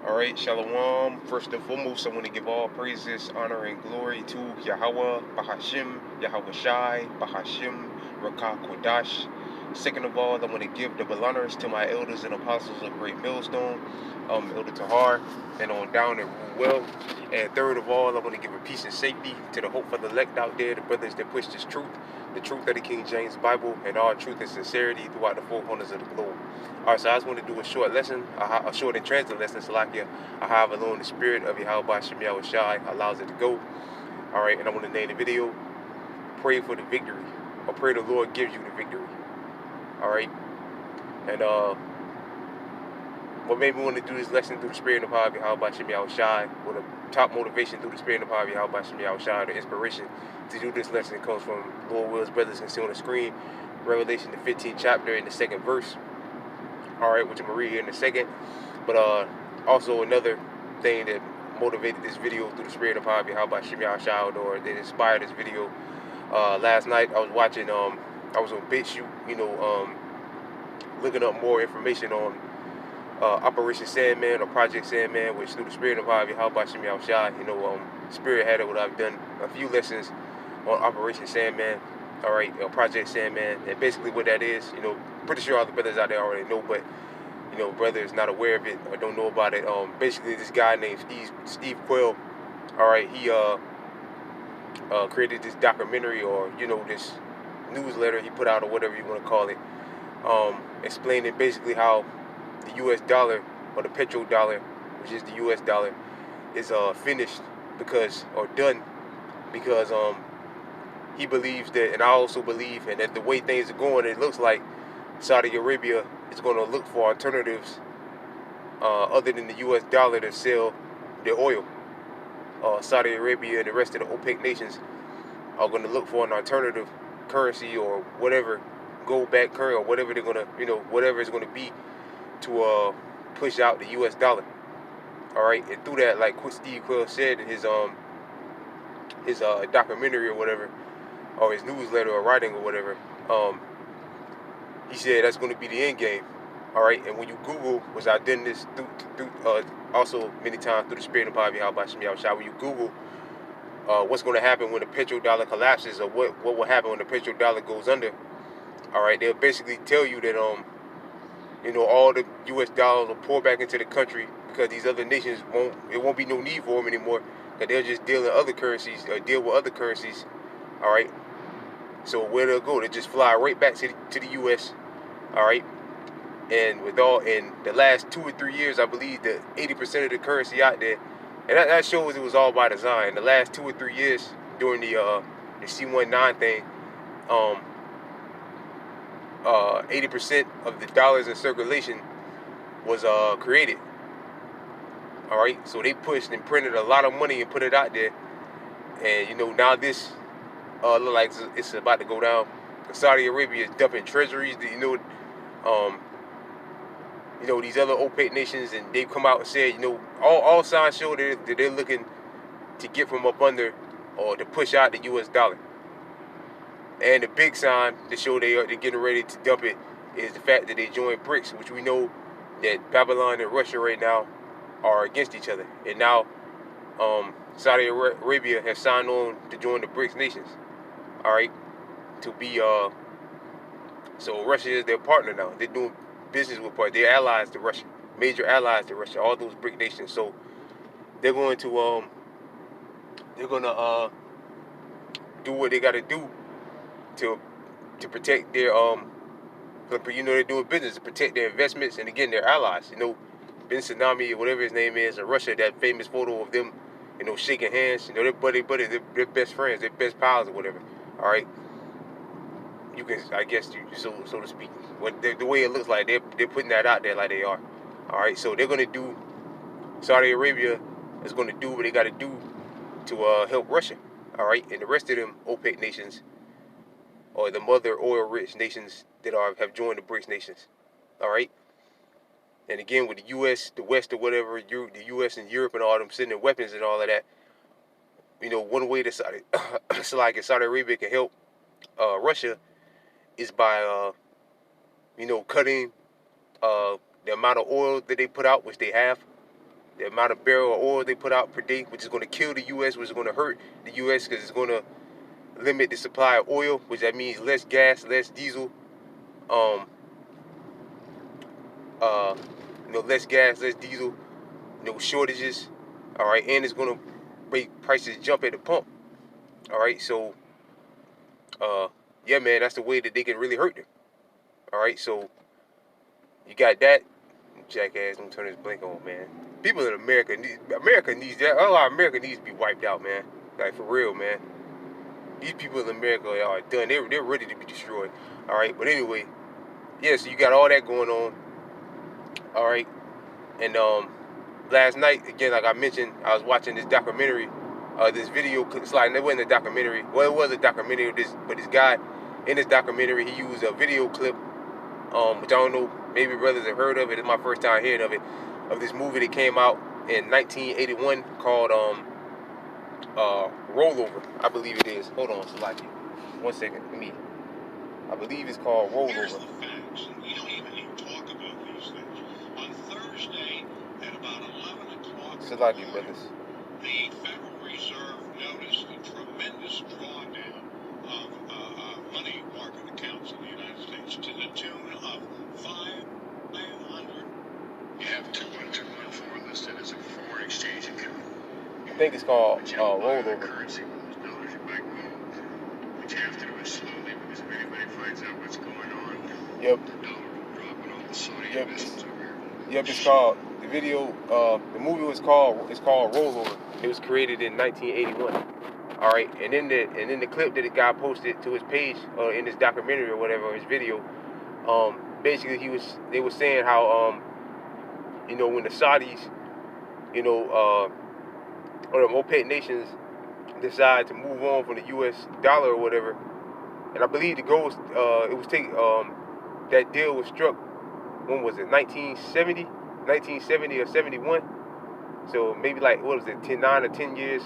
Alright, Shalom. First and foremost, I want to give all praises, honor, and glory to Yahweh, Bahashim, Yahweh Shai, Bahashim, Rakah Kodash. Second of all, I want to give double honors to my elders and apostles of Great Millstone, Elder Tahar, and on down at Rule Well. And third of all, I want to give a peace and safety to the hope for the elect out there, the brothers that push this truth, the truth of the King James Bible, and all truth and sincerity throughout the four corners of the globe. Alright, so I just want to do a short lesson, a short and transit lesson, Salakia, how alone the spirit of Yahweh Shem Yahweh Shai allows it to go. Alright, and I want to name the video, Pray for the Victory, or Pray the Lord gives you the victory. Alright, and what made me want to do this lesson through the spirit of power of Yahweh Shem Yahweh Shai, with a top motivation through the spirit of power of Yahweh Shem Yahweh Shai, the inspiration to do this lesson comes from Lord Will's brothers can see on the screen, Revelation the 15th chapter in the 2nd verse. Alright, which I'm going to read here in a second. But also another thing that motivated this video through the spirit of power of Yahweh Shem Yahweh Shai, or that inspired this video. Last night I was watching, I was on BitChute, looking up more information on Operation Sandman or Project Sandman, which through the spirit of power of Yahweh Shem Yahweh Shai, Spirit had it. What I've done a few lessons on Operation Sandman. Alright, Project Sandman, and basically what that is, pretty sure all the brothers out there already know, but brothers not aware of it or don't know about it. Basically this guy named Steve Quayle, alright, he created this documentary, or this newsletter he put out, or whatever you want to call it, explaining basically how the US dollar, or the petrodollar, which is the US dollar, is finished because, or done because he believes that, and I also believe, and that the way things are going, it looks like Saudi Arabia is going to look for alternatives other than the US dollar to sell their oil. Saudi Arabia and the rest of the OPEC nations are going to look for an alternative currency, or whatever, gold-backed currency, or whatever they're going to, whatever it's going to be to push out the US dollar. Alright, and through that, like what Steve Quayle said in his documentary or whatever, or his newsletter or writing or whatever, he said that's going to be the end game. Alright, and when you Google, which I've done this through also many times through the spirit of power of Yahweh Shem Yahweh Shai, when you Google what's going to happen when the petrodollar collapses, or what will happen when the petrodollar goes under, alright, they'll basically tell you that all the US dollars will pour back into the country, because these other nations won't be no need for them anymore, because they'll just deal with other currencies, alright. So where they'll go, they just fly right back to the US, alright. And in the last 2 or 3 years, I believe that 80% of the currency out there, and that shows it was all by design. The last 2 or 3 years during the C-19 thing, 80% of the dollars in circulation was created. All right, so they pushed and printed a lot of money and put it out there, and now this look like it's about to go down. Saudi Arabia is dumping treasuries. These other OPEC nations, and they've come out and said, all signs show that they're looking to get from up under, or to push out the US dollar. And the big sign to show they're getting ready to dump it is the fact that they joined BRICS, which we know that Babylon and Russia right now are against each other. And now Saudi Arabia has signed on to join the BRICS nations. All right, to be so Russia is their partner now. They're doing business with partners. They're allies to Russia, major allies to Russia, all those BRIC nations. So they're going to do what they got to do to protect their they're doing business to protect their investments, and again, their allies. Ben Tsunami, or whatever his name is, in Russia, that famous photo of them, shaking hands. They're buddy, they're best friends, they're best pals or whatever. All right, you can, I guess, so to speak. The way it looks like, they're putting that out there like they are. All right, so they're gonna do. Saudi Arabia is gonna do what they got to do to help Russia. All right, and the rest of them OPEC nations, or the mother oil-rich nations that have joined the BRICS nations. All right. And again, with the U.S., the West, or whatever, the U.S. and Europe and all them sending weapons and all of that, one way that Saudi Arabia can help Russia is by, cutting the amount of oil that they put out, which they have. the amount of barrel of oil they put out per day, which is going to kill the U.S., which is going to hurt the U.S. because it's going to limit the supply of oil, which that means less gas, less diesel, less gas, less diesel, shortages, all right, and it's going to make prices jump at the pump, all right, so, yeah, man, that's the way that they can really hurt them, all right, so, you got that, jackass, don't turn this blink on, man. People in America needs that, America needs to be wiped out, man, like, for real, man. These people in America are done, they're ready to be destroyed, all right, but anyway, yeah, so you got all that going on, all right, and, last night, again, like I mentioned, I was watching this documentary, this video. It's like, it wasn't a documentary. Well, it was a documentary. But this guy in this documentary, he used a video clip, which I don't know, maybe brothers have heard of it. It's my first time hearing of it, of this movie that came out in 1981 called Rollover. I believe it is. Hold on, Salaki. 1 second. I believe it's called Rollover. Here's the facts. We don't even need to talk about these things. On Thursday at about 11 o'clock, Salaki, brothers. the Federal Reserve noticed a tremendous drawdown of money market accounts in the United States to the tune of 500. You have 21214 listed as a foreign exchange account. I think it's called Rollover. Currency with those dollars you might move. But you have to do it slowly because if anybody finds out what's going on, Yep. the dollar will drop and all the Saudi Yep. investments over here. Yep, it's called, the video, the movie it's called Rollover. It was created in 1981. All right, and then the clip that the guy posted to his page, in this documentary or whatever, his video, basically they were saying how, when the Saudis, or the OPEC nations decide to move on from the U.S. dollar or whatever, and I believe the goal was, that deal was struck. When was it? 1970 or 71. So maybe like, what was it, 9 or 10 years